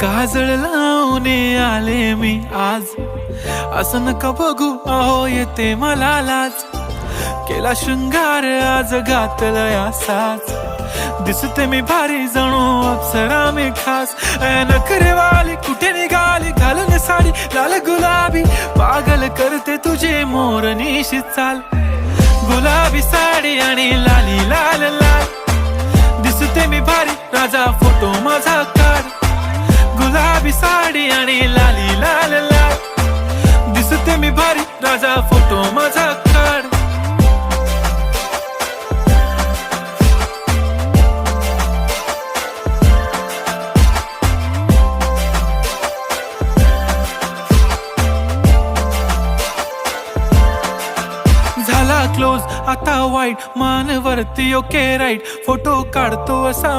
काजळ लावून आले मी आज, असं नका बघू अहो येते मला लाज. केला शृंगार आज घातला असाच, दिसते मी भारी जणू अप्सरा मी खास. नखरेवाली कुठे निघाली घालून साडी लाल गुलाबी, पागल करते तुझे मोरनीशी चाल. गुलाबी साडी आणि लाली लाल लाल, दिसते मी भारी राजा फोटो माझा काढ. गुलाबी साडी आणि लाली लाल लाल, दिसते मी भारी राजा फोटो माझा काढ. झाला क्लोज आता वाईट, मान वरती ओके राईट, फोटो काढतो असा